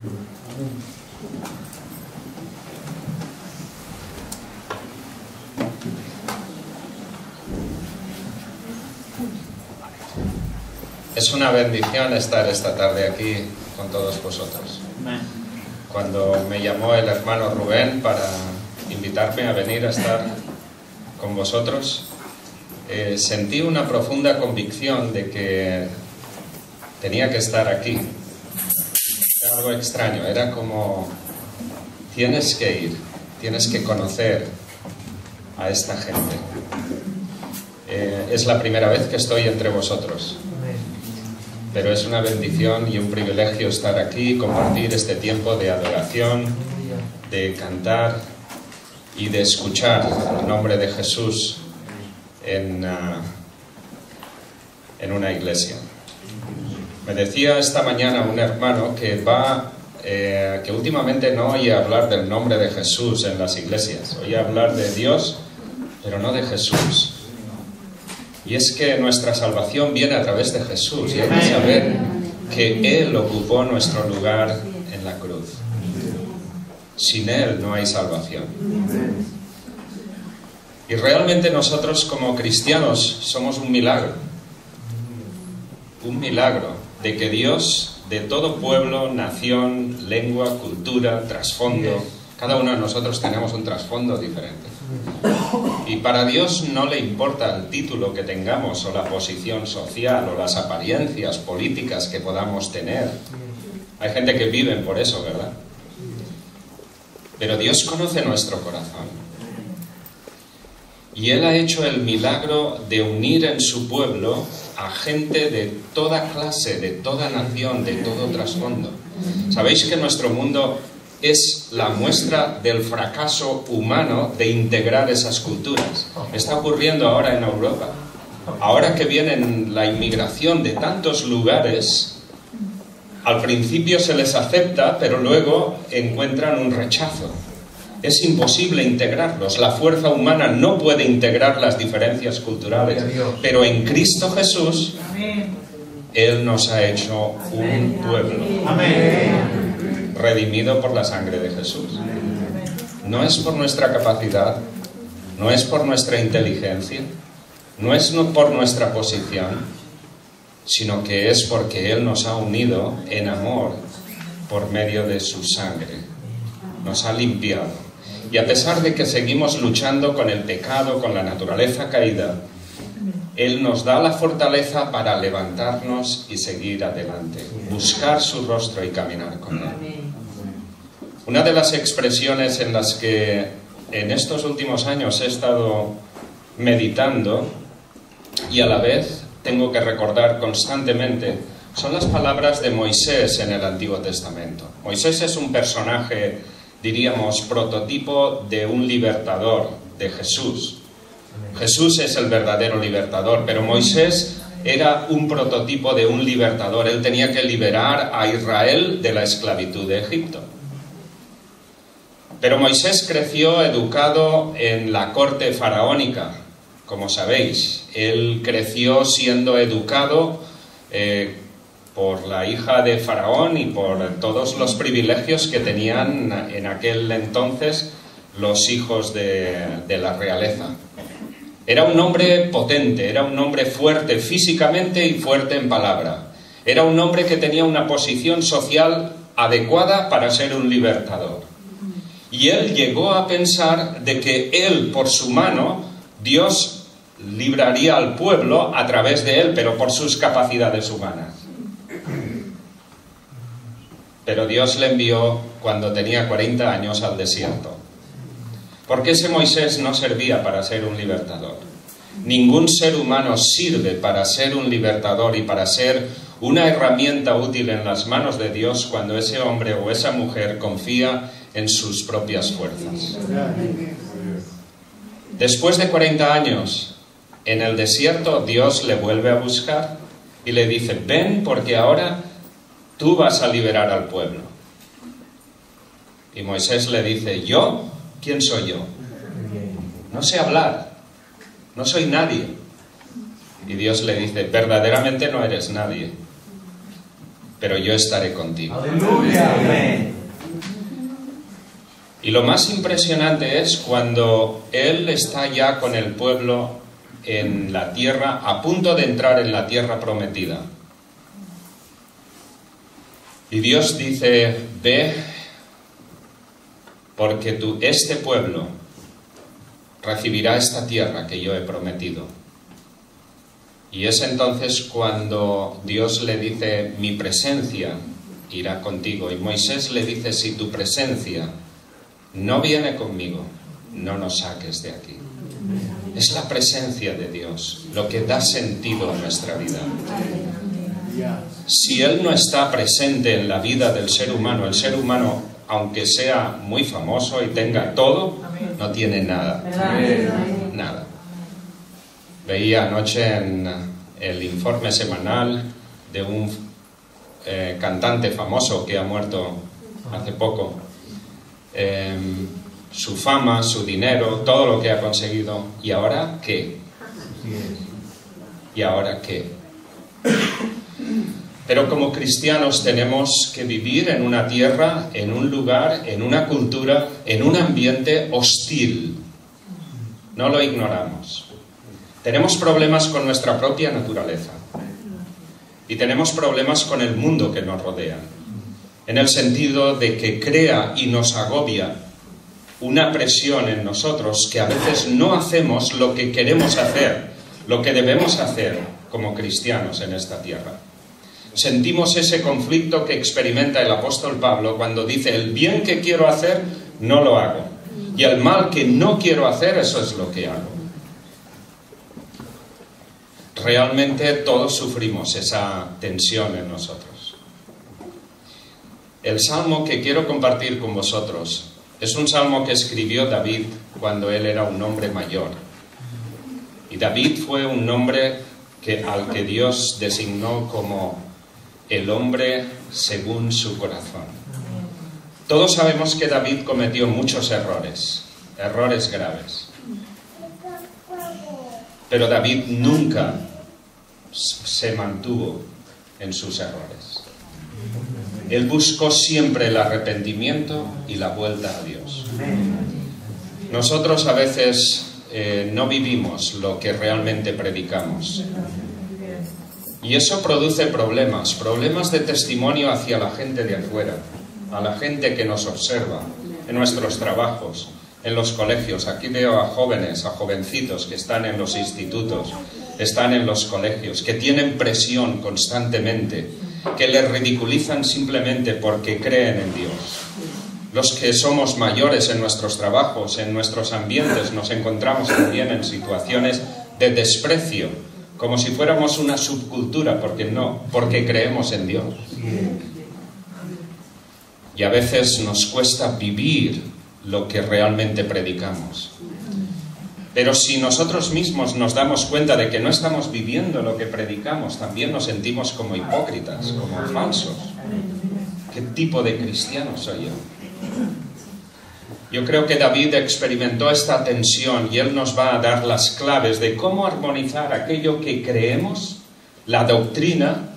Es una bendición estar esta tarde aquí con todos vosotros. Cuando me llamó el hermano Rubén para invitarme a venir a estar con vosotros, sentí una profunda convicción de que tenía que estar aquí. Era algo extraño, era como: tienes que ir, tienes que conocer a esta gente. Es la primera vez que estoy entre vosotros, pero es una bendición y un privilegio estar aquí y compartir este tiempo de adoración, de cantar y de escuchar el nombre de Jesús en una iglesia. Me decía esta mañana un hermano que últimamente no oye hablar del nombre de Jesús en las iglesias, oye hablar de Dios, pero no de Jesús. Y es que nuestra salvación viene a través de Jesús, y hay que saber que Él ocupó nuestro lugar en la cruz. Sin Él no hay salvación. Y realmente nosotros como cristianos somos un milagro de que Dios, de todo pueblo, nación, lengua, cultura, trasfondo, cada uno de nosotros tenemos un trasfondo diferente. Y para Dios no le importa el título que tengamos, o la posición social, o las apariencias políticas que podamos tener. Hay gente que vive por eso, ¿verdad? Pero Dios conoce nuestro corazón. Y Él ha hecho el milagro de unir en su pueblo a gente de toda clase, de toda nación, de todo trasfondo. ¿Sabéis que nuestro mundo es la muestra del fracaso humano de integrar esas culturas? Está ocurriendo ahora en Europa. Ahora que viene la inmigración de tantos lugares, al principio se les acepta, pero luego encuentran un rechazo. Es imposible integrarlos. La fuerza humana no puede integrar las diferencias culturales. Pero en Cristo Jesús, Él nos ha hecho un pueblo. Redimido por la sangre de Jesús. No es por nuestra capacidad, no es por nuestra inteligencia, no es por nuestra posición, sino que es porque Él nos ha unido en amor por medio de su sangre. Nos ha limpiado. Y a pesar de que seguimos luchando con el pecado, con la naturaleza caída, Él nos da la fortaleza para levantarnos y seguir adelante, buscar su rostro y caminar con Él. Una de las expresiones en las que en estos últimos años he estado meditando y a la vez tengo que recordar constantemente son las palabras de Moisés en el Antiguo Testamento. Moisés es un personaje, diríamos, prototipo de un libertador, de Jesús. Jesús es el verdadero libertador, pero Moisés era un prototipo de un libertador. Él tenía que liberar a Israel de la esclavitud de Egipto. Pero Moisés creció educado en la corte faraónica, como sabéis. Él creció siendo educado por la hija de Faraón y por todos los privilegios que tenían en aquel entonces los hijos de la realeza. Era un hombre potente, era un hombre fuerte físicamente y fuerte en palabra. Era un hombre que tenía una posición social adecuada para ser un libertador. Y él llegó a pensar de que él, por su mano, Dios libraría al pueblo a través de él, pero por sus capacidades humanas. Pero Dios le envió cuando tenía 40 años al desierto. Porque ese Moisés no servía para ser un libertador. Ningún ser humano sirve para ser un libertador y para ser una herramienta útil en las manos de Dios cuando ese hombre o esa mujer confía en sus propias fuerzas. Después de 40 años en el desierto, Dios le vuelve a buscar y le dice: ven, porque ahora tú vas a liberar al pueblo. Y Moisés le dice: ¿yo? ¿Quién soy yo? No sé hablar, no soy nadie. Y Dios le dice: verdaderamente no eres nadie. pero yo estaré contigo. Aleluya. Amén. Y lo más impresionante es cuando Él está ya con el pueblo en la tierra, a punto de entrar en la tierra prometida. Y Dios dice, ve, porque este pueblo recibirá esta tierra que yo he prometido. Y es entonces cuando Dios le dice, mi presencia irá contigo. Y Moisés le dice, si tu presencia no viene conmigo, no nos saques de aquí. Es la presencia de Dios lo que da sentido a nuestra vida. Si Él no está presente en la vida del ser humano, el ser humano, aunque sea muy famoso y tenga todo, no tiene nada. Nada. Veía anoche en el informe semanal de un cantante famoso que ha muerto hace poco. Su fama, su dinero, todo lo que ha conseguido. ¿Y ahora qué? ¿Y ahora qué? Pero como cristianos tenemos que vivir en una tierra, en un lugar, en una cultura, en un ambiente hostil. No lo ignoramos. Tenemos problemas con nuestra propia naturaleza. Y tenemos problemas con el mundo que nos rodea. En el sentido de que crea y nos agobia una presión en nosotros que a veces no hacemos lo que queremos hacer, lo que debemos hacer como cristianos en esta tierra. Sentimos ese conflicto que experimenta el apóstol Pablo cuando dice, el bien que quiero hacer, no lo hago. Y el mal que no quiero hacer, eso es lo que hago. Realmente todos sufrimos esa tensión en nosotros. El salmo que quiero compartir con vosotros es un salmo que escribió David cuando él era un hombre mayor. Y David fue un nombre al que Dios designó como el hombre según su corazón. Todos sabemos que David cometió muchos errores graves. Pero David nunca se mantuvo en sus errores. Él buscó siempre el arrepentimiento y la vuelta a Dios. Nosotros a veces no vivimos lo que realmente predicamos. Y eso produce problemas de testimonio hacia la gente de afuera, a la gente que nos observa, en nuestros trabajos, en los colegios. Aquí veo a jóvenes, a jovencitos que están en los institutos, están en los colegios, que tienen presión constantemente, que les ridiculizan simplemente porque creen en Dios. Los que somos mayores en nuestros trabajos, en nuestros ambientes, nos encontramos también en situaciones de desprecio, como si fuéramos una subcultura, porque creemos en Dios. Y a veces nos cuesta vivir lo que realmente predicamos. Pero si nosotros mismos nos damos cuenta de que no estamos viviendo lo que predicamos, también nos sentimos como hipócritas, como falsos. ¿Qué tipo de cristiano soy yo? Yo creo que David experimentó esta tensión y él nos va a dar las claves de cómo armonizar aquello que creemos, la doctrina,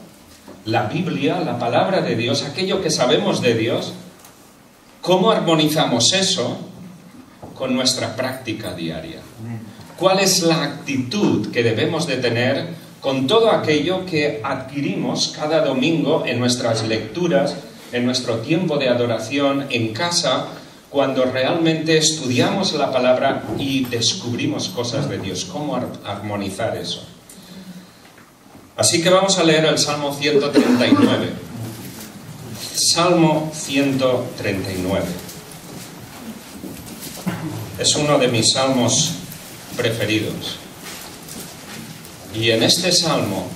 la Biblia, la palabra de Dios, aquello que sabemos de Dios, cómo armonizamos eso con nuestra práctica diaria. ¿Cuál es la actitud que debemos de tener con todo aquello que adquirimos cada domingo en nuestras lecturas, en nuestro tiempo de adoración, en casa, cuando realmente estudiamos la palabra y descubrimos cosas de Dios? ¿Cómo armonizar eso? Así que vamos a leer el Salmo 139. Salmo 139. Es uno de mis salmos preferidos. Y en este salmo,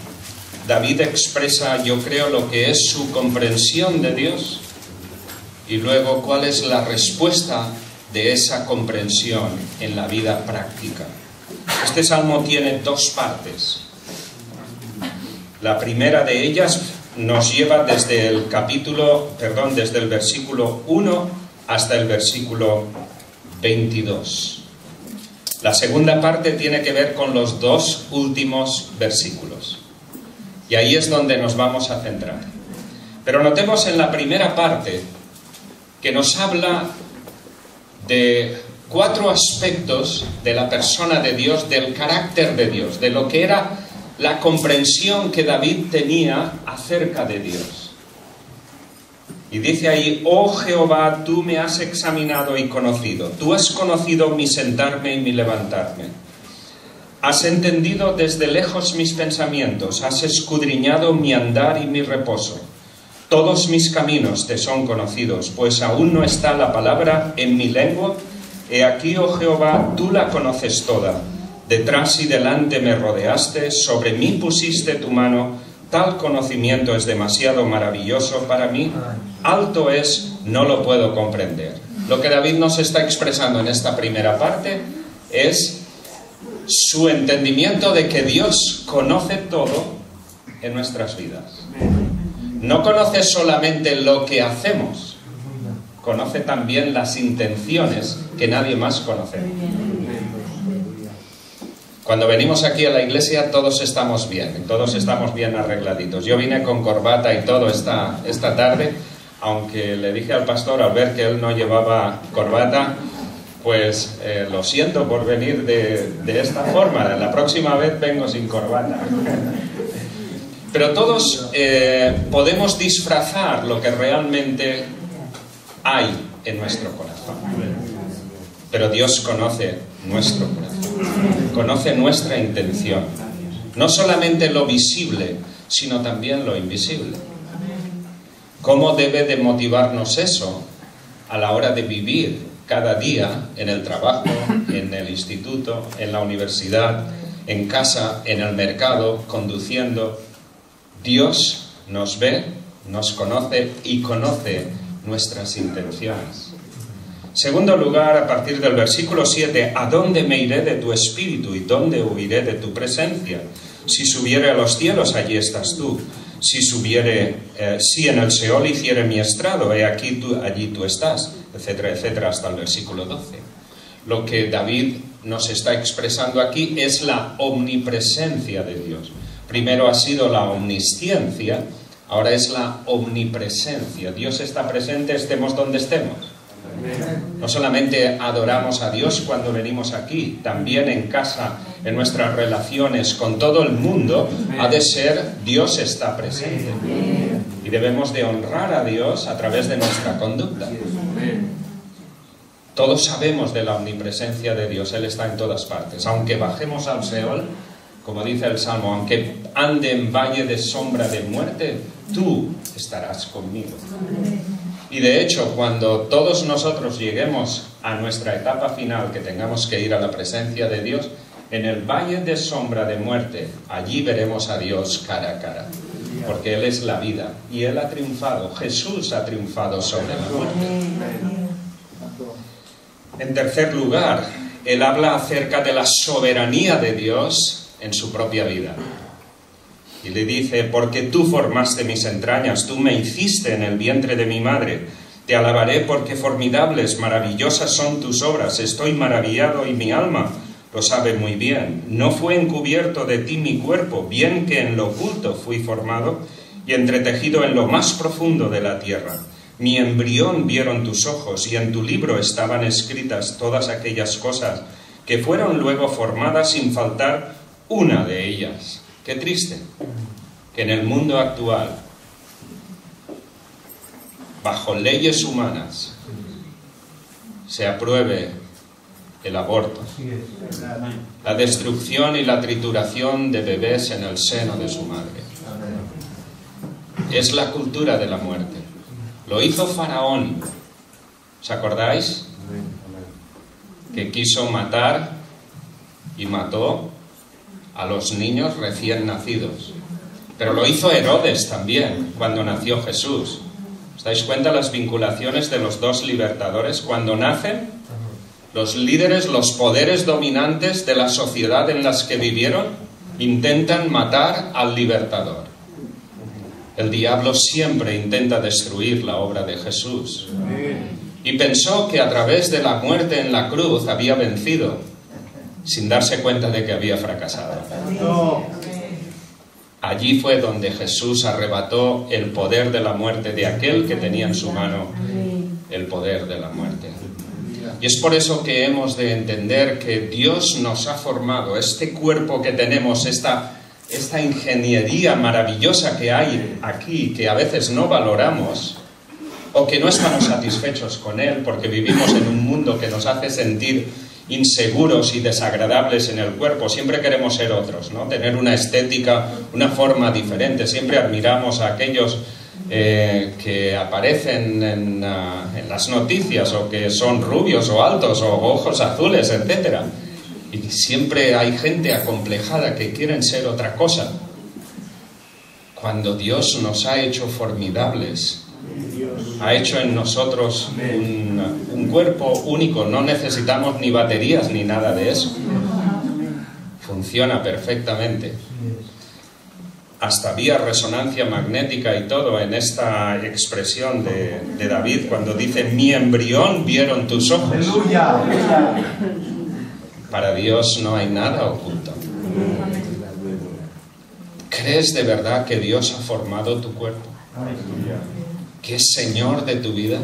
David expresa, yo creo, lo que es su comprensión de Dios y luego cuál es la respuesta de esa comprensión en la vida práctica. Este salmo tiene dos partes. La primera de ellas nos lleva desde el versículo 1 hasta el versículo 22. La segunda parte tiene que ver con los dos últimos versículos. Y ahí es donde nos vamos a centrar. Pero notemos en la primera parte que nos habla de 4 aspectos de la persona de Dios, del carácter de Dios, de lo que era la comprensión que David tenía acerca de Dios. Y dice ahí: oh Jehová, tú me has examinado y conocido. Tú has conocido mi sentarme y mi levantarme. Has entendido desde lejos mis pensamientos. Has escudriñado mi andar y mi reposo. Todos mis caminos te son conocidos, pues aún no está la palabra en mi lengua. He aquí, oh Jehová, tú la conoces toda. Detrás y delante me rodeaste, sobre mí pusiste tu mano. Tal conocimiento es demasiado maravilloso para mí. Alto es, no lo puedo comprender. Lo que David nos está expresando en esta primera parte es su entendimiento de que Dios conoce todo en nuestras vidas. No conoce solamente lo que hacemos, conoce también las intenciones que nadie más conoce. Cuando venimos aquí a la iglesia todos estamos bien arregladitos. Yo vine con corbata y todo esta tarde, aunque le dije al pastor al ver que él no llevaba corbata, pues lo siento por venir de esta forma. La próxima vez vengo sin corbata. Pero todos podemos disfrazar lo que realmente hay en nuestro corazón. Pero Dios conoce nuestro corazón, conoce nuestra intención. No solamente lo visible, sino también lo invisible. ¿Cómo debe de motivarnos eso a la hora de vivir cada día en el trabajo, en el instituto, en la universidad, en casa, en el mercado, conduciendo? Dios nos ve, nos conoce y conoce nuestras intenciones. Segundo lugar, a partir del versículo 7, ¿a dónde me iré de tu espíritu y dónde huiré de tu presencia? Si subiere a los cielos, allí estás tú. Si en el Seol hiciere mi estrado, he aquí allí tú estás, etcétera, etcétera, hasta el versículo 12. Lo que David nos está expresando aquí es la omnipresencia de Dios. Primero ha sido la omnisciencia, ahora es la omnipresencia. Dios está presente, estemos donde estemos. No solamente adoramos a Dios cuando venimos aquí, también en casa, en nuestras relaciones con todo el mundo, ha de ser Dios está presente. Y debemos de honrar a Dios a través de nuestra conducta. Todos sabemos de la omnipresencia de Dios, Él está en todas partes. Aunque bajemos al Seol, como dice el Salmo, aunque ande en valle de sombra de muerte, tú estarás conmigo. Y de hecho, cuando todos nosotros lleguemos a nuestra etapa final, que tengamos que ir a la presencia de Dios, en el valle de sombra de muerte, allí veremos a Dios cara a cara. Porque Él es la vida y Él ha triunfado, Jesús ha triunfado sobre la muerte. En tercer lugar, Él habla acerca de la soberanía de Dios en su propia vida. Y le dice, porque tú formaste mis entrañas, tú me hiciste en el vientre de mi madre. Te alabaré porque formidables, maravillosas son tus obras. Estoy maravillado y mi alma lo sabe muy bien. No fue encubierto de ti mi cuerpo, bien que en lo oculto fui formado y entretejido en lo más profundo de la tierra. Mi embrión vieron tus ojos y en tu libro estaban escritas todas aquellas cosas que fueron luego formadas sin faltar una de ellas. Qué triste que en el mundo actual, bajo leyes humanas, se apruebe el aborto, la destrucción y la trituración de bebés en el seno de su madre. Es la cultura de la muerte. Lo hizo Faraón. ¿Os acordáis? Que quiso matar y mató a los niños recién nacidos. Pero lo hizo Herodes también, cuando nació Jesús. ¿Os dais cuenta las vinculaciones de los dos libertadores? Cuando nacen, los líderes, los poderes dominantes de la sociedad en las que vivieron, intentan matar al libertador. El diablo siempre intenta destruir la obra de Jesús. Y pensó que a través de la muerte en la cruz había vencido, sin darse cuenta de que había fracasado. Allí fue donde Jesús arrebató el poder de la muerte de aquel que tenía en su mano el poder de la muerte. Y es por eso que hemos de entender que Dios nos ha formado, este cuerpo que tenemos, esta ingeniería maravillosa que hay aquí, que a veces no valoramos, o que no estamos satisfechos con él, porque vivimos en un mundo que nos hace sentir inseguros y desagradables en el cuerpo. Siempre queremos ser otros, ¿no? Tener una estética, una forma diferente. Siempre admiramos a aquellos que aparecen en las noticias, o que son rubios o altos o ojos azules, etc. Y siempre hay gente acomplejada que quieren ser otra cosa, cuando Dios nos ha hecho formidables, ha hecho en nosotros un cuerpo único. No necesitamos ni baterías ni nada de eso, funciona perfectamente. Hasta había resonancia magnética y todo en esta expresión de David cuando dice: mi embrión vieron tus ojos. Para Dios no hay nada oculto. ¿Crees de verdad que Dios ha formado tu cuerpo? ¿Que es Señor de tu vida?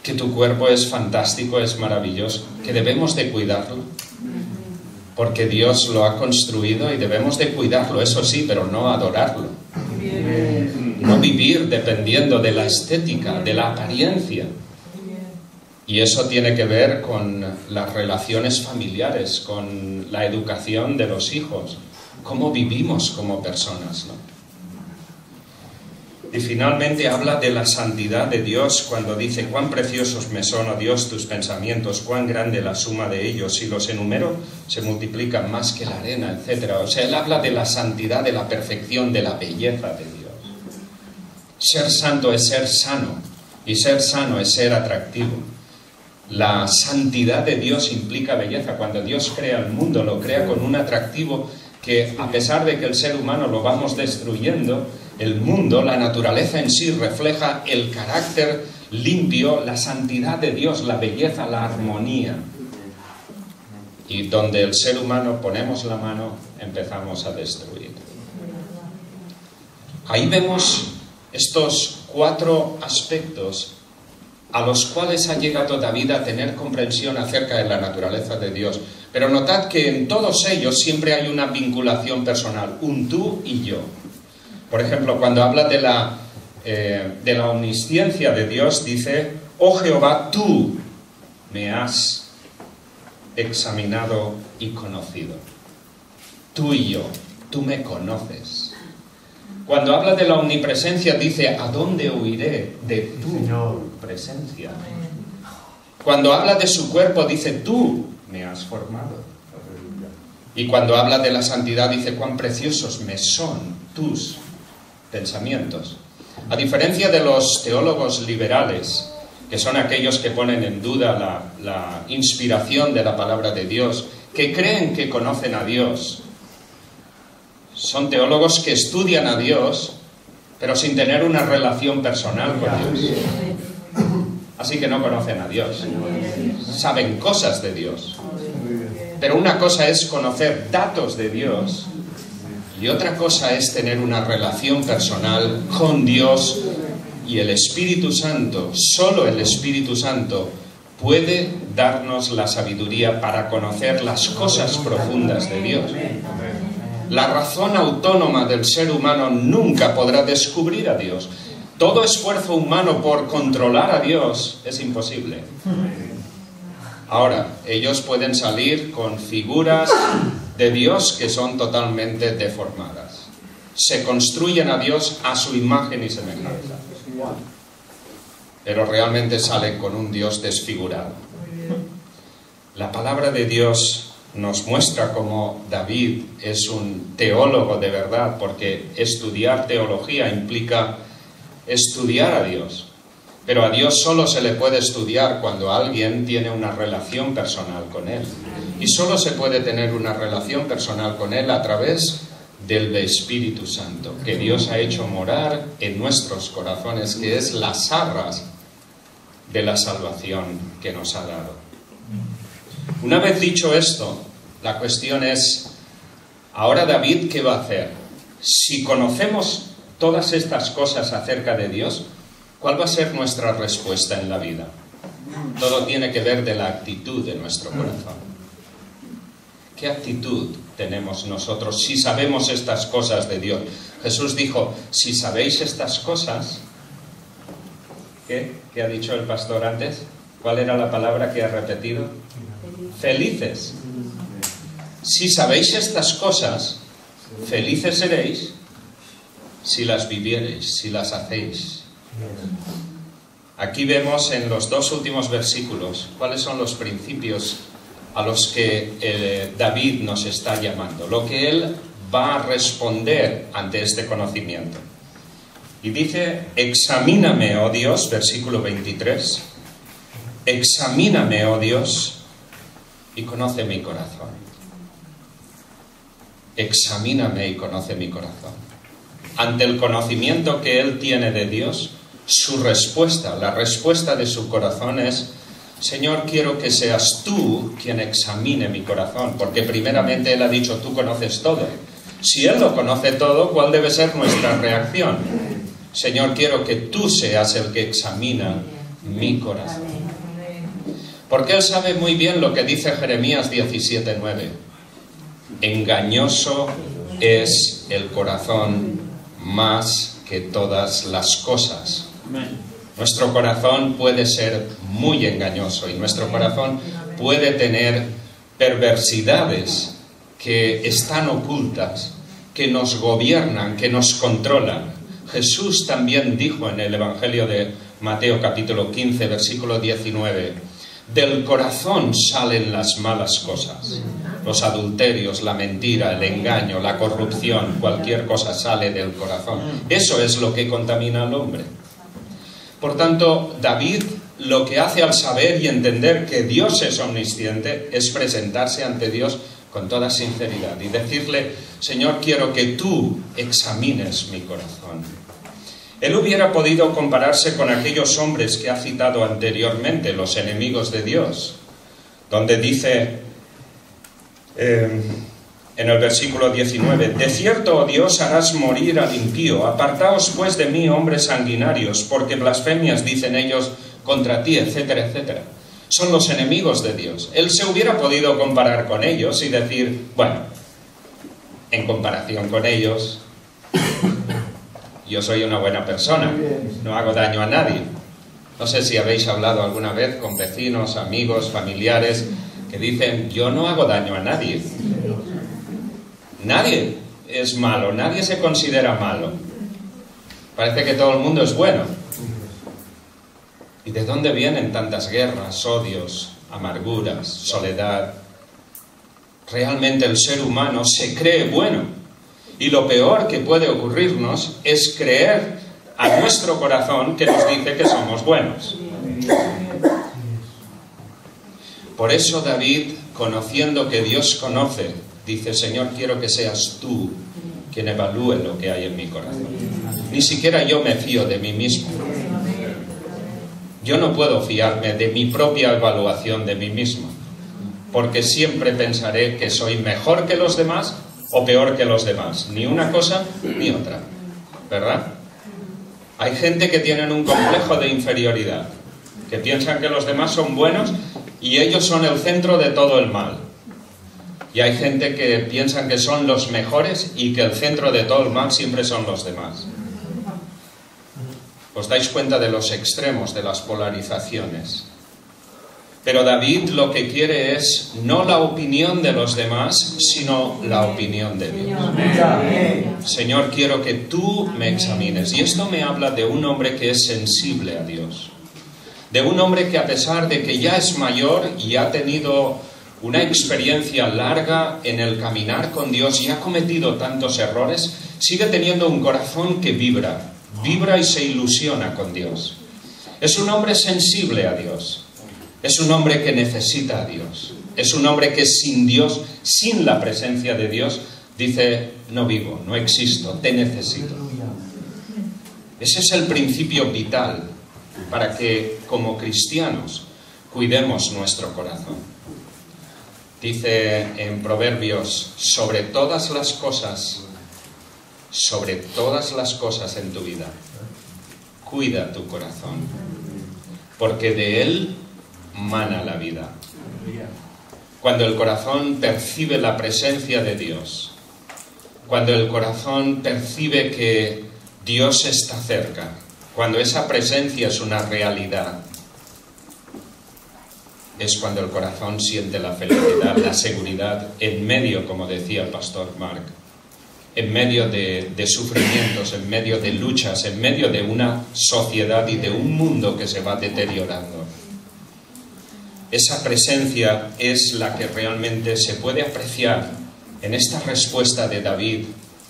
¿Que tu cuerpo es fantástico, es maravilloso? ¿Que debemos de cuidarlo? Porque Dios lo ha construido y debemos de cuidarlo, eso sí, pero no adorarlo. No vivir dependiendo de la estética, de la apariencia. Y eso tiene que ver con las relaciones familiares, con la educación de los hijos, cómo vivimos como personas, ¿no? Y finalmente habla de la santidad de Dios cuando dice: cuán preciosos me son, oh Dios, tus pensamientos, cuán grande la suma de ellos, si los enumero se multiplican más que la arena, etc. O sea, él habla de la santidad, de la perfección, de la belleza de Dios. Ser santo es ser sano, y ser sano es ser atractivo. La santidad de Dios implica belleza. Cuando Dios crea el mundo, lo crea con un atractivo que, a pesar de que el ser humano lo vamos destruyendo, el mundo, la naturaleza en sí, refleja el carácter limpio, la santidad de Dios, la belleza, la armonía. Y donde el ser humano ponemos la mano, empezamos a destruir. Ahí vemos estos 4 aspectos a los cuales ha llegado David a tener comprensión acerca de la naturaleza de Dios. Pero notad que en todos ellos siempre hay una vinculación personal, un tú y yo. Por ejemplo, cuando habla de la omnisciencia de Dios, dice: oh Jehová, tú me has examinado y conocido. Tú y yo, tú me conoces. Cuando habla de la omnipresencia, dice: ¿a dónde huiré de tu presencia? Cuando habla de su cuerpo, dice: tú me has formado. Y cuando habla de la santidad, dice: cuán preciosos me son tus pensamientos. A diferencia de los teólogos liberales, que son aquellos que ponen en duda la inspiración de la palabra de Dios, que creen que conocen a Dios, son teólogos que estudian a Dios, pero sin tener una relación personal con Dios. Así que no conocen a Dios. Saben cosas de Dios. Pero una cosa es conocer datos de Dios y otra cosa es tener una relación personal con Dios. Y el Espíritu Santo, solo el Espíritu Santo, puede darnos la sabiduría para conocer las cosas profundas de Dios. La razón autónoma del ser humano nunca podrá descubrir a Dios. Todo esfuerzo humano por controlar a Dios es imposible. Ahora, ellos pueden salir con figuras de Dios que son totalmente deformadas. Se construyen a Dios a su imagen y semejanza. Pero realmente salen con un Dios desfigurado. La palabra de Dios nos muestra cómo David es un teólogo de verdad, porque estudiar teología implica estudiar a Dios. Pero a Dios solo se le puede estudiar cuando alguien tiene una relación personal con Él. Y solo se puede tener una relación personal con Él a través del Espíritu Santo, que Dios ha hecho morar en nuestros corazones, que es las arras de la salvación que nos ha dado. Una vez dicho esto, la cuestión es, Ahora David, ¿qué va a hacer? Si conocemos todas estas cosas acerca de Dios, ¿cuál va a ser nuestra respuesta en la vida? Todo tiene que ver de la actitud de nuestro corazón. ¿Qué actitud tenemos nosotros si sabemos estas cosas de Dios? Jesús dijo, si sabéis estas cosas... ¿Qué ha dicho el pastor antes? ¿Cuál era la palabra que ha repetido? Felices. Si sabéis estas cosas, felices seréis si las viviereis, si las hacéis. Aquí vemos en los dos últimos versículos cuáles son los principios a los que David nos está llamando, lo que él va a responder ante este conocimiento. Y dice, examíname, oh Dios, versículo 23, examíname, oh Dios, y conoce mi corazón. Examíname y conoce mi corazón. Ante el conocimiento que él tiene de Dios, su respuesta, la respuesta de su corazón es, Señor, quiero que seas tú quien examine mi corazón, porque primeramente él ha dicho, tú conoces todo. Si él lo conoce todo, ¿cuál debe ser nuestra reacción? Señor, quiero que tú seas el que examina mi corazón. Porque él sabe muy bien lo que dice Jeremías 17:9. Engañoso es el corazón más que todas las cosas. Nuestro corazón puede ser muy engañoso y nuestro corazón puede tener perversidades que están ocultas, que nos gobiernan, que nos controlan. Jesús también dijo en el Evangelio de Mateo capítulo 15, versículo 19, del corazón salen las malas cosas, los adulterios, la mentira, el engaño, la corrupción, cualquier cosa sale del corazón. Eso es lo que contamina al hombre. Por tanto, David lo que hace al saber y entender que Dios es omnisciente es presentarse ante Dios con toda sinceridad y decirle, Señor, quiero que tú examines mi corazón. Él hubiera podido compararse con aquellos hombres que ha citado anteriormente, los enemigos de Dios, donde dice en el versículo 19, de cierto, oh Dios, harás morir al impío, apartaos pues de mí, hombres sanguinarios, porque blasfemias dicen ellos contra ti, etcétera, etcétera. Son los enemigos de Dios. Él se hubiera podido comparar con ellos y decir, bueno, en comparación con ellos, yo soy una buena persona, no hago daño a nadie. No sé si habéis hablado alguna vez con vecinos, amigos, familiares, que dicen, yo no hago daño a nadie. Nadie es malo, nadie se considera malo. Parece que todo el mundo es bueno. ¿Y de dónde vienen tantas guerras, odios, amarguras, soledad? Realmente el ser humano se cree bueno. Y lo peor que puede ocurrirnos es creer a nuestro corazón que nos dice que somos buenos. Por eso David, conociendo que Dios conoce, dice, Señor, quiero que seas tú quien evalúe lo que hay en mi corazón. Ni siquiera yo me fío de mí mismo. Yo no puedo fiarme de mi propia evaluación de mí mismo, porque siempre pensaré que soy mejor que los demás o peor que los demás. Ni una cosa ni otra, ¿verdad? Hay gente que tienen un complejo de inferioridad, que piensan que los demás son buenos y ellos son el centro de todo el mal. Y hay gente que piensan que son los mejores y que el centro de todo el mal siempre son los demás. ¿Os dais cuenta de los extremos, de las polarizaciones? Pero David lo que quiere es no la opinión de los demás, sino la opinión de Dios. Señor, quiero que tú me examines. Y esto me habla de un hombre que es sensible a Dios. De un hombre que a pesar de que ya es mayor y ha tenido una experiencia larga en el caminar con Dios y ha cometido tantos errores, sigue teniendo un corazón que vibra y se ilusiona con Dios. Es un hombre sensible a Dios. Es un hombre que necesita a Dios. Es un hombre que sin Dios, sin la presencia de Dios, dice, no vivo, no existo, te necesito. Ese es el principio vital para que, como cristianos, cuidemos nuestro corazón. Dice en Proverbios, sobre todas las cosas en tu vida, cuida tu corazón, porque de él mana la vida. Cuando el corazón percibe la presencia de Dios, cuando el corazón percibe que Dios está cerca, cuando esa presencia es una realidad, es cuando el corazón siente la felicidad, la seguridad, en medio, como decía el pastor Mark, en medio de sufrimientos, en medio de luchas, en medio de una sociedad y de un mundo que se va deteriorando. Esa presencia es la que realmente se puede apreciar en esta respuesta de David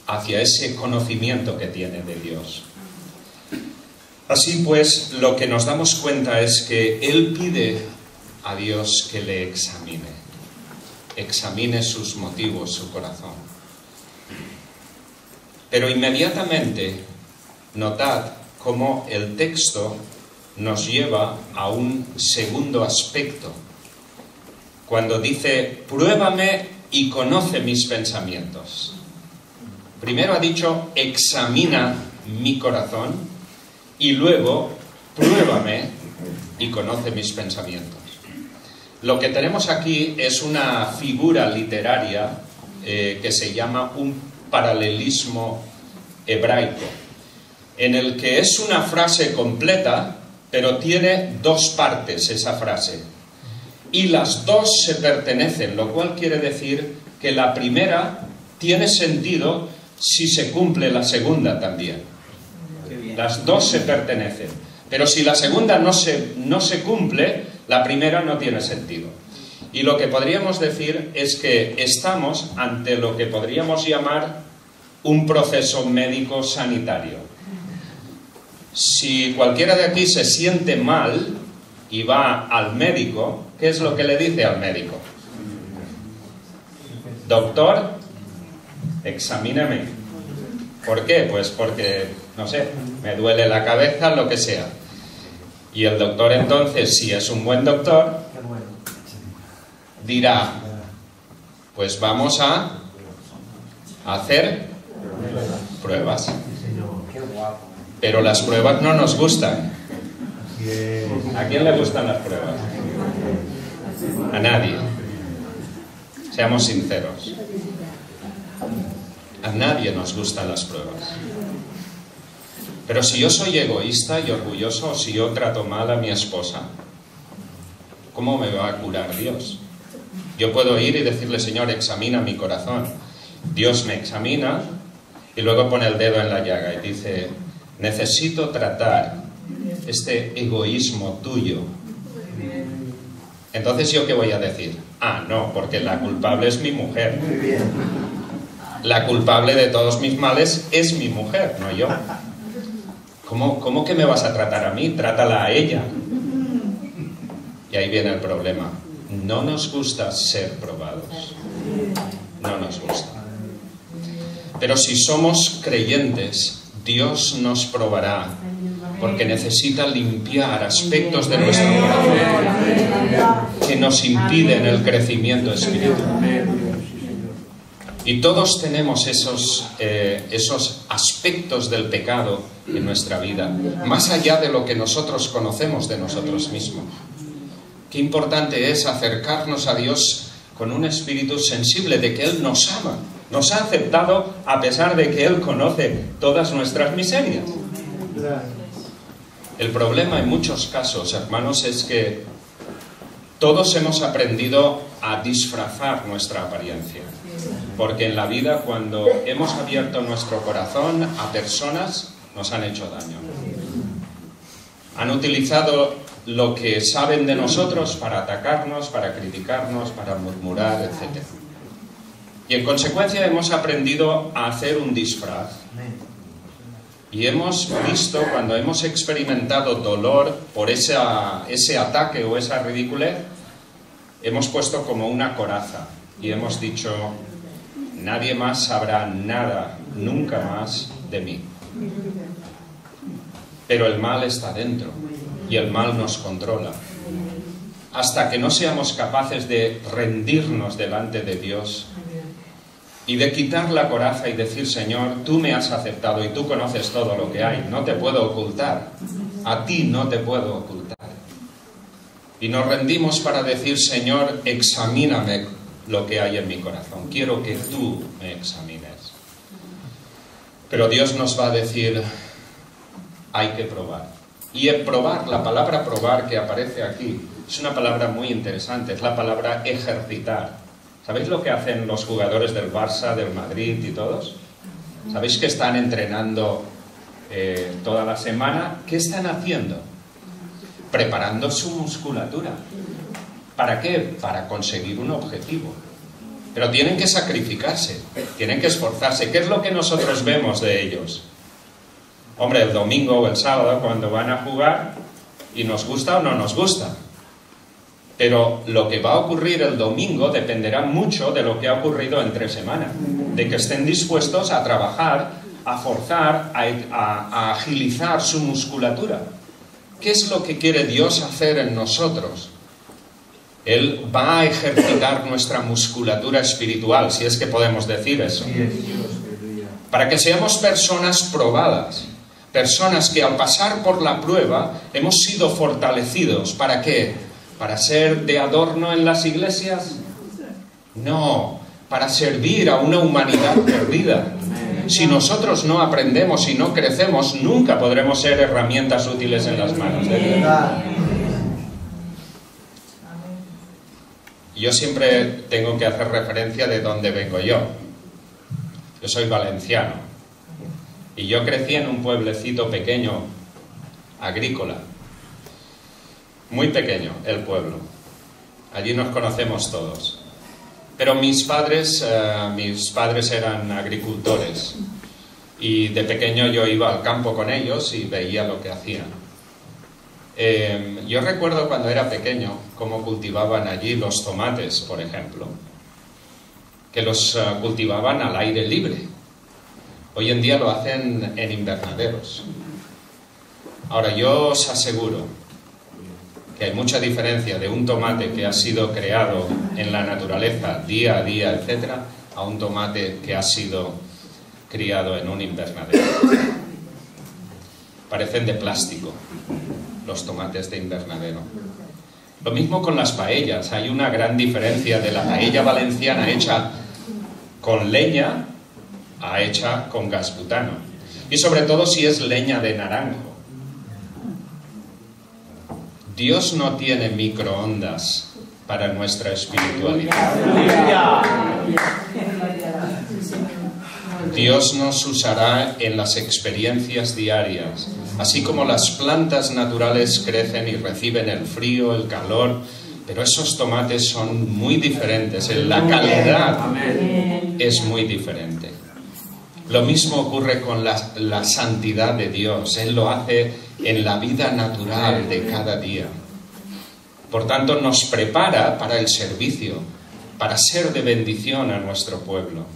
hacia ese conocimiento que tiene de Dios. Así pues, lo que nos damos cuenta es que él pide a Dios que le examine sus motivos, su corazón. Pero inmediatamente notad cómo el texto nos lleva a un segundo aspecto. Cuando dice, pruébame y conoce mis pensamientos. Primero ha dicho, examina mi corazón, y luego, pruébame y conoce mis pensamientos. Lo que tenemos aquí es una figura literaria que se llama un paralelismo hebraico, en el que es una frase completa, pero tiene dos partes esa frase. Y las dos se pertenecen, lo cual quiere decir que la primera tiene sentido si se cumple la segunda también. Las dos se pertenecen. Pero si la segunda no se cumple, la primera no tiene sentido. Y lo que podríamos decir es que estamos ante lo que podríamos llamar un proceso médico sanitario. Si cualquiera de aquí se siente mal y va al médico, ¿qué es lo que le dice al médico? Doctor, examíname. ¿Por qué? Pues porque, no sé, me duele la cabeza, lo que sea. Y el doctor entonces, si es un buen doctor, dirá, pues vamos a hacer pruebas. Pero las pruebas no nos gustan. ¿A quién le gustan las pruebas? A nadie. Seamos sinceros. A nadie nos gustan las pruebas. Pero si yo soy egoísta y orgulloso, o si yo trato mal a mi esposa, ¿cómo me va a curar Dios? Yo puedo ir y decirle, Señor, examina mi corazón. Dios me examina y luego pone el dedo en la llaga y dice, necesito tratar este egoísmo tuyo. Entonces, ¿yo qué voy a decir? Ah, no, porque la culpable es mi mujer. La culpable de todos mis males es mi mujer, no yo. ¿Cómo que me vas a tratar a mí? Trátala a ella. Y ahí viene el problema. No nos gusta ser probados. No nos gusta. Pero si somos creyentes, Dios nos probará, porque necesita limpiar aspectos de nuestro corazón que nos impiden el crecimiento espiritual. Y todos tenemos esos aspectos del pecado en nuestra vida, más allá de lo que nosotros conocemos de nosotros mismos. Qué importante es acercarnos a Dios con un espíritu sensible de que Él nos ama, nos ha aceptado a pesar de que Él conoce todas nuestras miserias. El problema en muchos casos, hermanos, es que todos hemos aprendido a disfrazar nuestra apariencia. Porque en la vida, cuando hemos abierto nuestro corazón a personas, nos han hecho daño. Han utilizado lo que saben de nosotros para atacarnos, para criticarnos, para murmurar, etc. Y en consecuencia hemos aprendido a hacer un disfraz. Y hemos visto, cuando hemos experimentado dolor por ese ataque o esa ridiculez, hemos puesto como una coraza y hemos dicho, nadie más sabrá nada, nunca más de mí. Pero el mal está dentro y el mal nos controla. hasta que no seamos capaces de rendirnos delante de Dios y de quitar la coraza y decir, Señor, tú me has aceptado y tú conoces todo lo que hay, no te puedo ocultar, a ti no te puedo ocultar. Y nos rendimos para decir, Señor, examíname lo que hay en mi corazón, quiero que tú me examines. Pero Dios nos va a decir, hay que probar. Y el probar, la palabra probar que aparece aquí, es una palabra muy interesante, es la palabra ejercitar. ¿Sabéis lo que hacen los jugadores del Barça, del Madrid y todos? ¿Sabéis que están entrenando toda la semana? ¿Qué están haciendo? Preparando su musculatura. ¿Para qué? Para conseguir un objetivo. Pero tienen que sacrificarse, tienen que esforzarse. ¿Qué es lo que nosotros vemos de ellos? Hombre, el domingo o el sábado cuando van a jugar, y nos gusta o no nos gusta. Pero lo que va a ocurrir el domingo dependerá mucho de lo que ha ocurrido entre semana. De que estén dispuestos a trabajar, a forzar, a agilizar su musculatura. ¿Qué es lo que quiere Dios hacer en nosotros? Él va a ejercitar nuestra musculatura espiritual, si es que podemos decir eso. Para que seamos personas probadas. Personas que al pasar por la prueba hemos sido fortalecidos. ¿Para qué? ¿Para ser de adorno en las iglesias? No, para servir a una humanidad perdida. Si nosotros no aprendemos y no crecemos, nunca podremos ser herramientas útiles en las manos de Dios. Yo siempre tengo que hacer referencia de dónde vengo yo. Yo soy valenciano. Y yo crecí en un pueblecito pequeño, agrícola. Muy pequeño, el pueblo. Allí nos conocemos todos. Pero mis padres eran agricultores. Y de pequeño yo iba al campo con ellos y veía lo que hacían. Yo recuerdo cuando era pequeño cómo cultivaban allí los tomates, por ejemplo. Que los cultivaban al aire libre. Hoy en día lo hacen en invernaderos. Ahora, yo os aseguro que hay mucha diferencia de un tomate que ha sido creado en la naturaleza día a día, etcétera, a un tomate que ha sido criado en un invernadero. Parecen de plástico los tomates de invernadero. Lo mismo con las paellas. Hay una gran diferencia de la paella valenciana hecha con leña a hecha con gas butano. Y sobre todo si es leña de naranjo. Dios no tiene microondas para nuestra espiritualidad. Dios nos usará en las experiencias diarias, así como las plantas naturales crecen y reciben el frío, el calor, pero esos tomates son muy diferentes, la calidad es muy diferente. Lo mismo ocurre con la santidad de Dios, Él lo hace en la vida natural de cada día. Por tanto, nos prepara para el servicio, para ser de bendición a nuestro pueblo.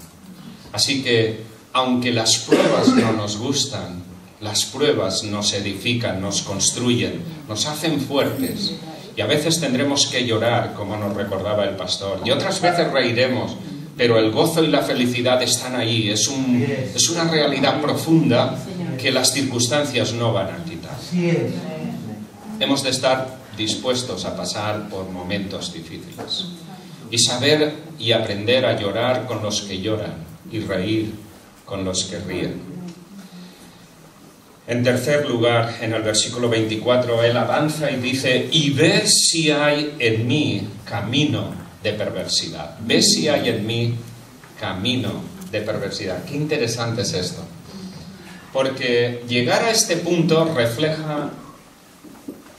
Así que, aunque las pruebas no nos gustan, las pruebas nos edifican, nos construyen, nos hacen fuertes. Y a veces tendremos que llorar, como nos recordaba el pastor, y otras veces reiremos, pero el gozo y la felicidad están ahí. Es una realidad profunda que las circunstancias no van a quitar. Hemos de estar dispuestos a pasar por momentos difíciles y saber y aprender a llorar con los que lloran y reír con los que ríen. En tercer lugar, en el versículo 24, él avanza y dice: y ve si hay en mí camino de perversidad. Ve si hay en mí camino de perversidad. Qué interesante es esto. Porque llegar a este punto refleja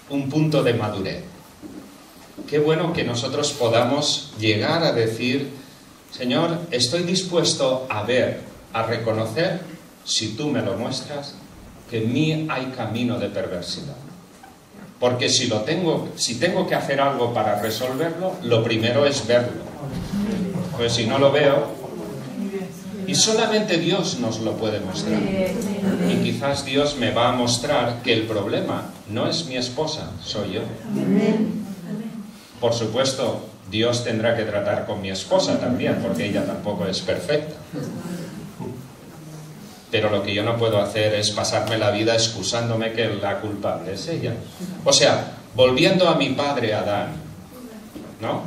un punto de madurez. Qué bueno que nosotros podamos llegar a decir: Señor, estoy dispuesto a ver, a reconocer, si tú me lo muestras, que en mí hay camino de perversidad. Porque si tengo que hacer algo para resolverlo, lo primero es verlo. Pues si no lo veo, y solamente Dios nos lo puede mostrar. Y quizás Dios me va a mostrar que el problema no es mi esposa, soy yo. Por supuesto, Dios tendrá que tratar con mi esposa también, porque ella tampoco es perfecta. Pero lo que yo no puedo hacer es pasarme la vida excusándome que la culpable es ella. O sea, volviendo a mi padre Adán, ¿no?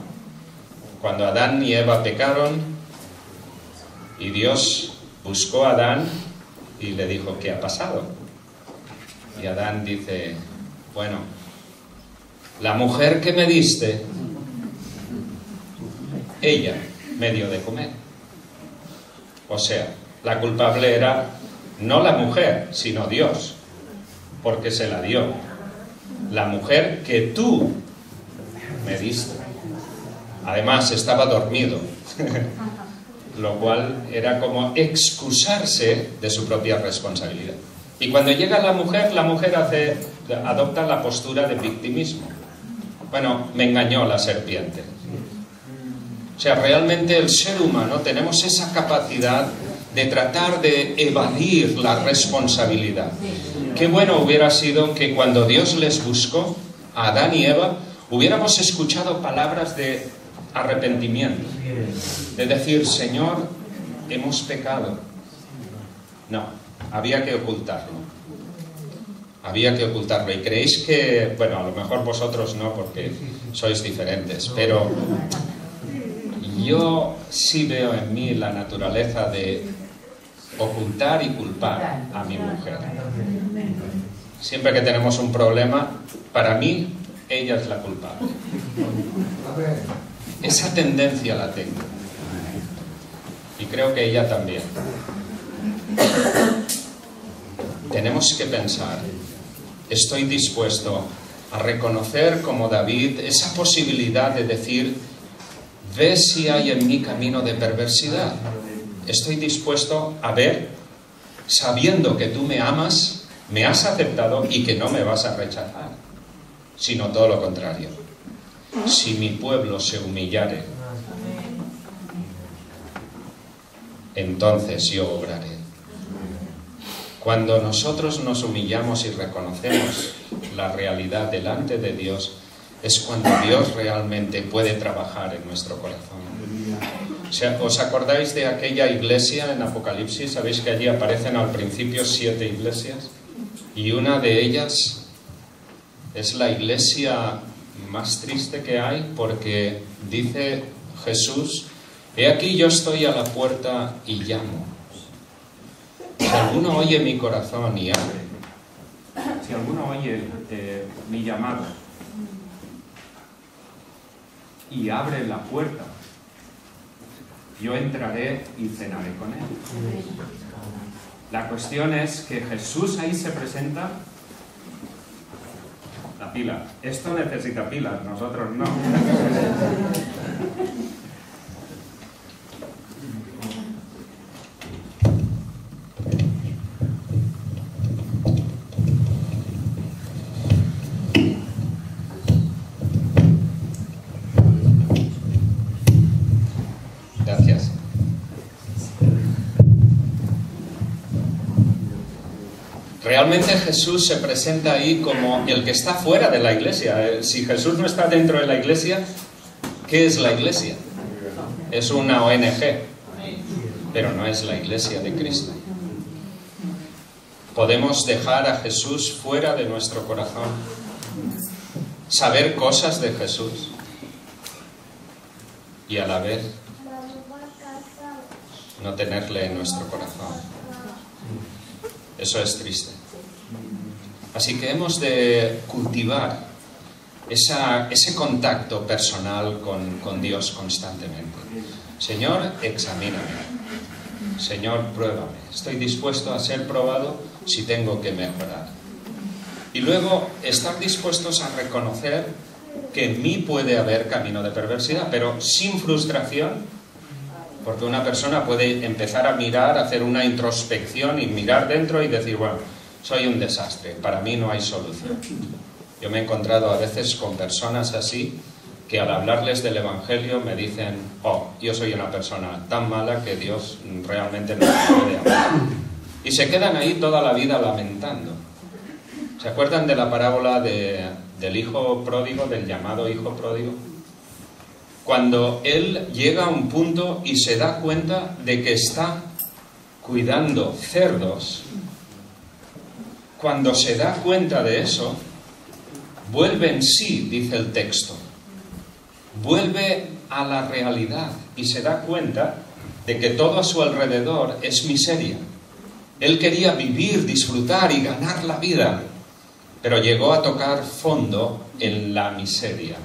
Cuando Adán y Eva pecaron y Dios buscó a Adán y le dijo, ¿qué ha pasado? Y Adán dice, bueno, la mujer que me diste, ella me dio de comer. O sea, la culpable era no la mujer, sino Dios, porque se la dio. La mujer que tú me diste. Además, estaba dormido, lo cual era como excusarse de su propia responsabilidad. Y cuando llega la mujer adopta la postura de victimismo. Bueno, me engañó la serpiente. O sea, realmente el ser humano tenemos esa capacidad de tratar de evadir la responsabilidad. Qué bueno hubiera sido que cuando Dios les buscó, a Adán y Eva, hubiéramos escuchado palabras de arrepentimiento, de decir, Señor, hemos pecado. No, había que ocultarlo. Había que ocultarlo. Y creéis que, bueno, a lo mejor vosotros no, porque sois diferentes, pero yo sí veo en mí la naturaleza de ocultar y culpar a mi mujer. Siempre que tenemos un problema, para mí, ella es la culpable. Esa tendencia la tengo. Y creo que ella también. Tenemos que pensar, estoy dispuesto a reconocer como David esa posibilidad de decir, ve si hay en mí camino de perversidad. Estoy dispuesto a ver, sabiendo que tú me amas, me has aceptado y que no me vas a rechazar, sino todo lo contrario. Si mi pueblo se humillare, entonces yo obraré. Cuando nosotros nos humillamos y reconocemos la realidad delante de Dios, es cuando Dios realmente puede trabajar en nuestro corazón. O sea, ¿os acordáis de aquella iglesia en Apocalipsis? ¿Sabéis que allí aparecen al principio 7 iglesias? Y una de ellas es la iglesia más triste que hay, porque dice Jesús, he aquí yo estoy a la puerta y llamo. Si alguno oye mi corazón y abre, si alguno oye mi llamado y abre la puerta, yo entraré y cenaré con él. La cuestión es que Jesús ahí se presenta. La pila. Esto necesita pilas, nosotros no. Gracias. Realmente Jesús se presenta ahí como el que está fuera de la iglesia. Si Jesús no está dentro de la iglesia, ¿qué es la iglesia? Es una ONG, pero no es la iglesia de Cristo. Podemos dejar a Jesús fuera de nuestro corazón, saber cosas de Jesús y a la vez no tenerle en nuestro corazón. Eso es triste. Así que hemos de cultivar ese contacto personal con Dios constantemente. Señor, examíname. Señor, pruébame. Estoy dispuesto a ser probado si tengo que mejorar. Y luego, estar dispuestos a reconocer que en mí puede haber camino de perversidad, pero sin frustración, porque una persona puede empezar a mirar, hacer una introspección y mirar dentro y decir, bueno, soy un desastre, para mí no hay solución. Yo me he encontrado a veces con personas así, que al hablarles del Evangelio me dicen, oh, yo soy una persona tan mala que Dios realmente no me puede amar. Y se quedan ahí toda la vida lamentando. ¿Se acuerdan de la parábola del hijo pródigo, del llamado hijo pródigo? cuando él llega a un punto y se da cuenta de que está cuidando cerdos, cuando se da cuenta de eso, vuelve en sí, dice el texto, vuelve a la realidad y se da cuenta de que todo a su alrededor es miseria. Él quería vivir, disfrutar y ganar la vida, pero llegó a tocar fondo en la miseria.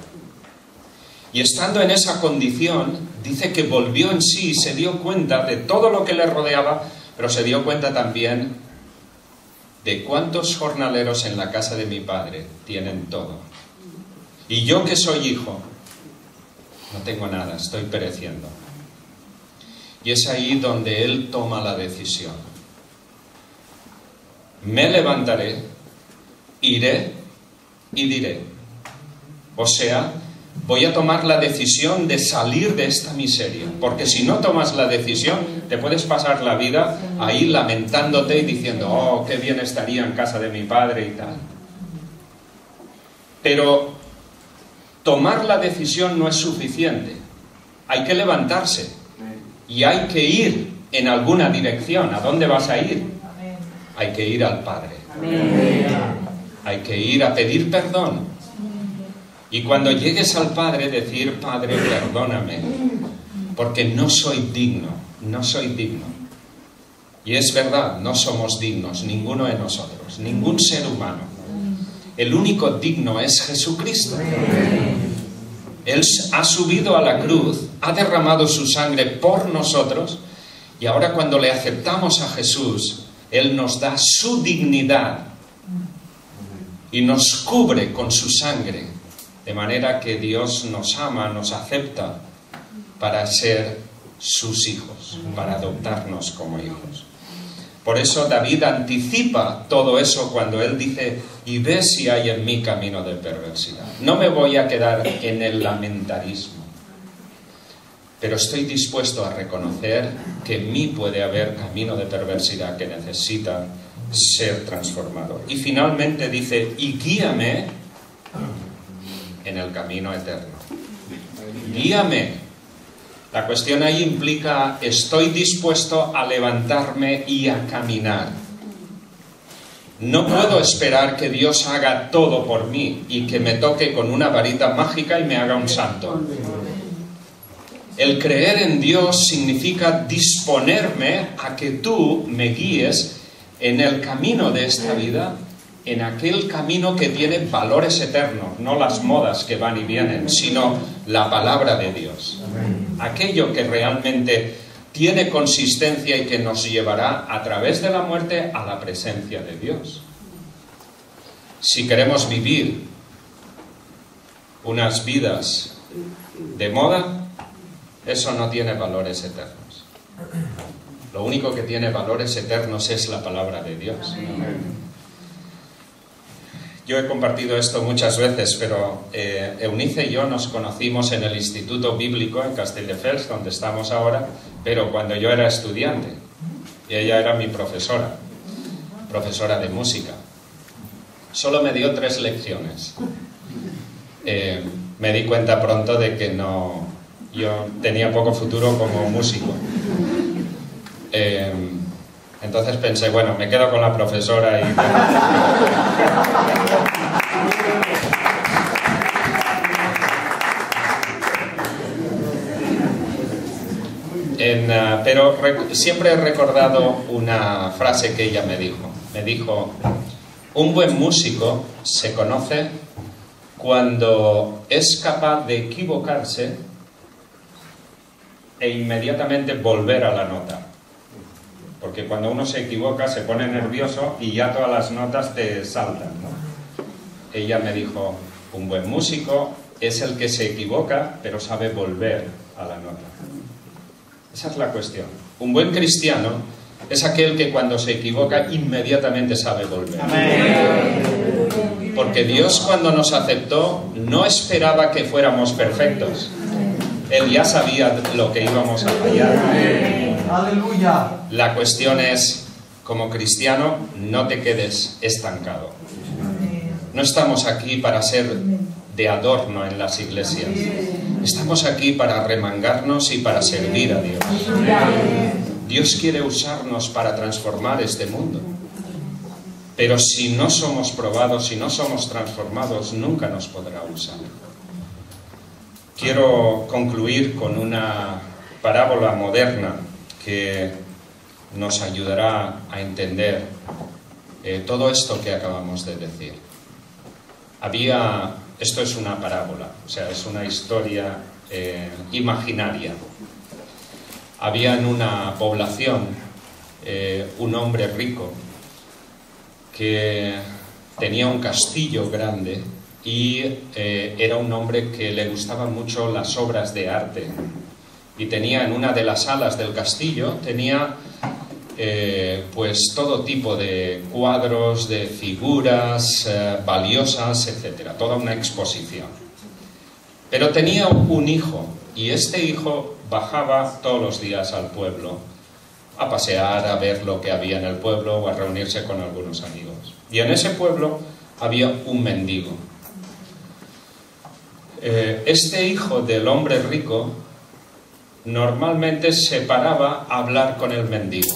Y estando en esa condición, dice que volvió en sí y se dio cuenta de todo lo que le rodeaba, pero se dio cuenta también de cuántos jornaleros en la casa de mi padre tienen todo. Y yo que soy hijo, no tengo nada, estoy pereciendo. Y es ahí donde él toma la decisión. Me levantaré, iré y diré. O sea, voy a tomar la decisión de salir de esta miseria. Porque si no tomas la decisión, te puedes pasar la vida ahí lamentándote y diciendo, oh, qué bien estaría en casa de mi padre y tal. Pero tomar la decisión no es suficiente. Hay que levantarse y hay que ir en alguna dirección. ¿A dónde vas a ir? Hay que ir al Padre. Hay que ir a pedir perdón. Y cuando llegues al Padre, decir, Padre, perdóname, porque no soy digno, no soy digno. Y es verdad, no somos dignos, ninguno de nosotros, ningún ser humano. El único digno es Jesucristo. Él ha subido a la cruz, ha derramado su sangre por nosotros, y ahora cuando le aceptamos a Jesús, Él nos da su dignidad y nos cubre con su sangre, de manera que Dios nos ama, nos acepta para ser sus hijos, para adoptarnos como hijos. Por eso David anticipa todo eso cuando él dice, y ve si hay en mí camino de perversidad. No me voy a quedar en el lamentarismo, pero estoy dispuesto a reconocer que en mí puede haber camino de perversidad que necesita ser transformado. Y finalmente dice, y guíame en el camino eterno. Guíame. La cuestión ahí implica, estoy dispuesto a levantarme y a caminar. No puedo esperar que Dios haga todo por mí y que me toque con una varita mágica y me haga un santo. El creer en Dios significa disponerme a que tú me guíes en el camino de esta vida, en aquel camino que tiene valores eternos, no las modas que van y vienen, sino la palabra de Dios. Aquello que realmente tiene consistencia y que nos llevará a través de la muerte a la presencia de Dios. Si queremos vivir unas vidas de moda, eso no tiene valores eternos. Lo único que tiene valores eternos es la palabra de Dios. Yo he compartido esto muchas veces, pero Eunice y yo nos conocimos en el Instituto Bíblico en Castelldefels, donde estamos ahora, pero cuando yo era estudiante, y ella era mi profesora de música. Solo me dio 3 lecciones. Me di cuenta pronto de que yo tenía poco futuro como músico. Entonces pensé, bueno, me quedo con la profesora y... pero siempre he recordado una frase que ella me dijo. Me dijo, un buen músico se conoce cuando es capaz de equivocarse e inmediatamente volver a la nota. Porque cuando uno se equivoca se pone nervioso y ya todas las notas te saltan, ¿no? Ella me dijo, un buen músico es el que se equivoca pero sabe volver a la nota. Esa es la cuestión. Un buen cristiano es aquel que cuando se equivoca inmediatamente sabe volver. Amén. Porque Dios cuando nos aceptó no esperaba que fuéramos perfectos. Él ya sabía lo que íbamos a fallar. Aleluya. La cuestión es, como cristiano, no te quedes estancado. No estamos aquí para ser de adorno en las iglesias. Estamos aquí para remangarnos y para servir a Dios. Dios quiere usarnos para transformar este mundo. Pero si no somos probados, si no somos transformados, nunca nos podrá usar. Quiero concluir con una parábola moderna que nos ayudará a entender todo esto que acabamos de decir. Esto es una parábola, o sea, es una historia imaginaria. Había en una población un hombre rico que tenía un castillo grande y era un hombre que le gustaban mucho las obras de arte. Y tenía en una de las salas del castillo, tenía pues todo tipo de cuadros, de figuras valiosas, etcétera, toda una exposición. Pero tenía un hijo, y este hijo bajaba todos los días al pueblo a pasear, a ver lo que había en el pueblo o a reunirse con algunos amigos. Y en ese pueblo había un mendigo. Este hijo del hombre rico normalmente se paraba a hablar con el mendigo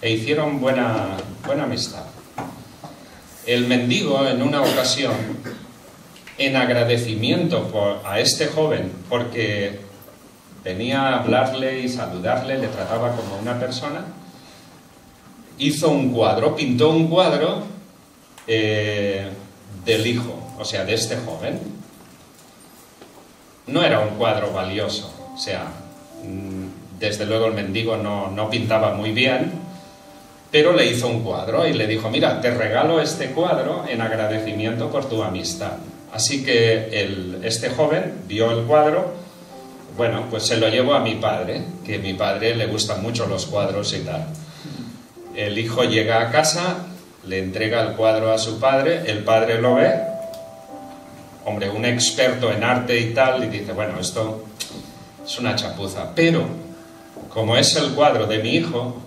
e hicieron buena amistad. El mendigo, en una ocasión, en agradecimiento a este joven, porque venía a hablarle y saludarle, le trataba como una persona, hizo un cuadro, pintó un cuadro del hijo, o sea, de este joven. No era un cuadro valioso, o sea, desde luego el mendigo no pintaba muy bien, pero le hizo un cuadro y le dijo: mira, te regalo este cuadro en agradecimiento por tu amistad. Así que este joven vio el cuadro, bueno, pues se lo llevó a mi padre, que a mi padre le gustan mucho los cuadros y tal. El hijo llega a casa, le entrega el cuadro a su padre, el padre lo ve, hombre, un experto en arte y tal, y dice: bueno, esto es una chapuza, pero como es el cuadro de mi hijo,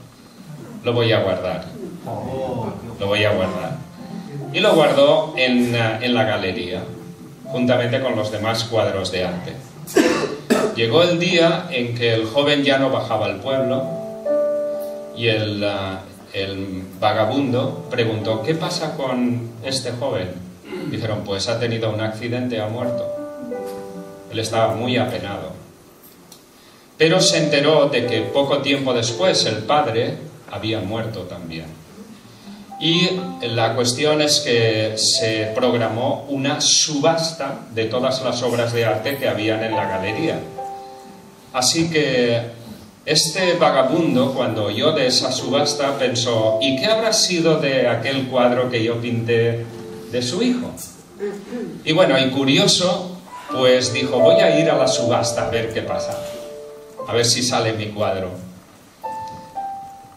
lo voy a guardar. Lo voy a guardar. Y lo guardó en la galería, juntamente con los demás cuadros de arte. Llegó el día en que el joven ya no bajaba al pueblo y el vagabundo preguntó: ¿qué pasa con este joven? Dijeron: pues ha tenido un accidente, ha muerto. Él estaba muy apenado. Pero se enteró de que poco tiempo después el padre había muerto también. Y la cuestión es que se programó una subasta de todas las obras de arte que habían en la galería. Así que este vagabundo, cuando oyó de esa subasta, pensó: ¿y qué habrá sido de aquel cuadro que yo pinté de su hijo? Y bueno, y curioso, pues dijo: voy a ir a la subasta a ver qué pasa, a ver si sale mi cuadro.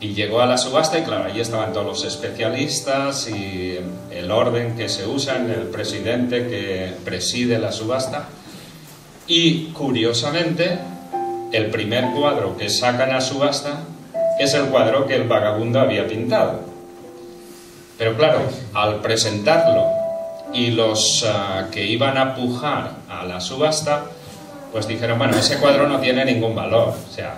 Y llegó a la subasta y claro, allí estaban todos los especialistas y el orden que se usa, el presidente que preside la subasta. Y curiosamente, el primer cuadro que sacan a subasta es el cuadro que el vagabundo había pintado. Pero claro, al presentarlo y los que iban a pujar a la subasta, pues dijeron: bueno, ese cuadro no tiene ningún valor, o sea,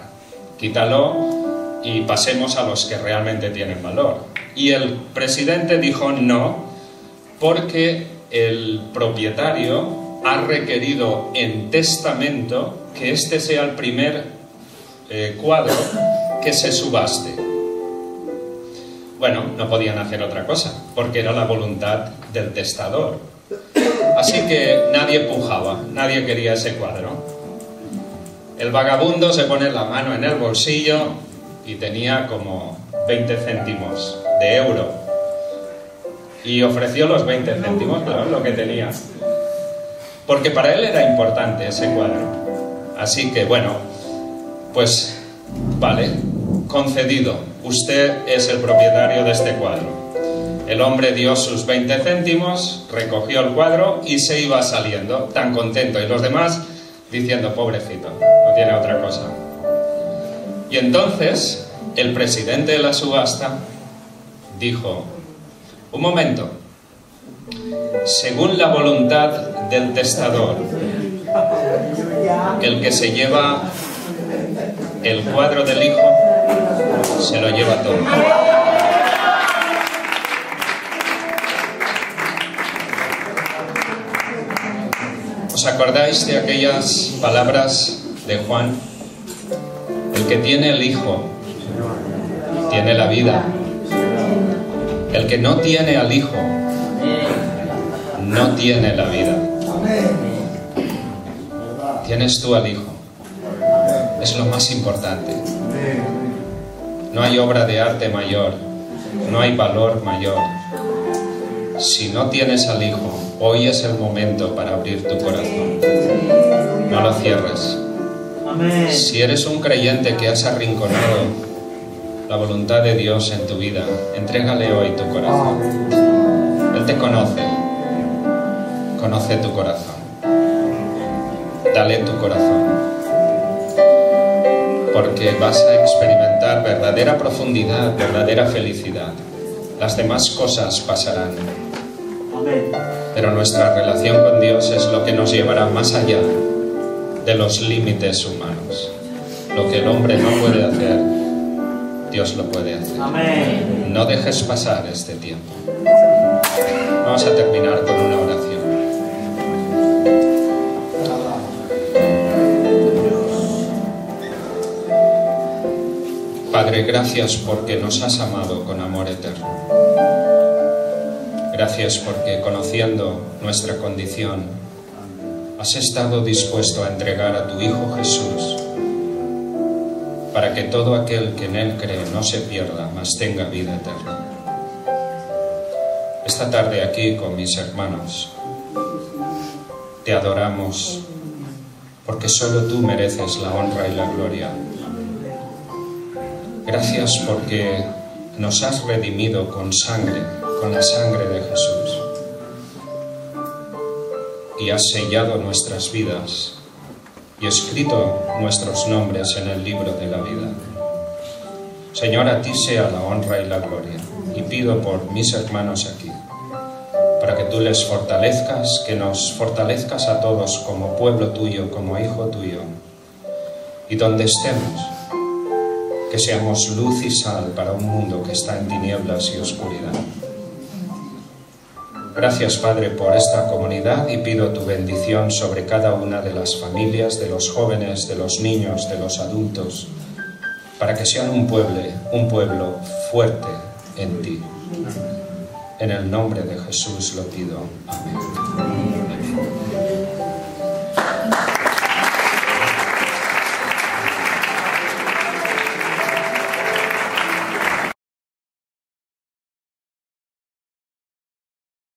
quítalo y pasemos a los que realmente tienen valor. Y el presidente dijo: no, porque el propietario ha requerido en testamento que este sea el primer cuadro que se subaste. Bueno, no podían hacer otra cosa, porque era la voluntad del testador. Así que nadie pujaba, nadie quería ese cuadro. El vagabundo se pone la mano en el bolsillo y tenía como 20 céntimos de euro. Y ofreció los 20 céntimos, claro, lo que tenía. Porque para él era importante ese cuadro. Así que, bueno, pues, vale, concedido. Usted es el propietario de este cuadro. El hombre dio sus 20 céntimos, recogió el cuadro y se iba saliendo, tan contento. Y los demás diciendo: pobrecito, no tiene otra cosa. Y entonces el presidente de la subasta dijo: un momento, según la voluntad del testador, El que se lleva el cuadro del Hijo, se lo lleva todo. ¿Os acordáis de aquellas palabras de Juan? El que tiene el Hijo, tiene la vida. El que no tiene al Hijo, no tiene la vida. Tienes tú al Hijo. Es lo más importante. No hay obra de arte mayor, no hay valor mayor. Si no tienes al Hijo, hoy es el momento para abrir tu corazón. No lo cierres. Si eres un creyente que has arrinconado la voluntad de Dios en tu vida, entrégale hoy tu corazón. Él te conoce. Conoce tu corazón. Dale tu corazón. Porque vas a experimentar verdadera profundidad, verdadera felicidad. Las demás cosas pasarán. Pero nuestra relación con Dios es lo que nos llevará más allá de los límites humanos. Lo que el hombre no puede hacer, Dios lo puede hacer. No dejes pasar este tiempo. Vamos a terminar con una oración. Padre, gracias porque nos has amado con amor eterno. Gracias porque, conociendo nuestra condición, has estado dispuesto a entregar a tu Hijo Jesús para que todo aquel que en Él cree no se pierda, mas tenga vida eterna. Esta tarde aquí con mis hermanos te adoramos porque solo tú mereces la honra y la gloria. Gracias porque nos has redimido con sangre, con la sangre de Jesús, y has sellado nuestras vidas y escrito nuestros nombres en el libro de la vida. Señor, a ti sea la honra y la gloria, y pido por mis hermanos aquí, para que tú les fortalezcas, que nos fortalezcas a todos como pueblo tuyo, como hijo tuyo, y donde estemos, que seamos luz y sal para un mundo que está en tinieblas y oscuridad. Gracias, Padre, por esta comunidad, y pido tu bendición sobre cada una de las familias, de los jóvenes, de los niños, de los adultos, para que sean un pueblo fuerte en ti. En el nombre de Jesús lo pido. Amén.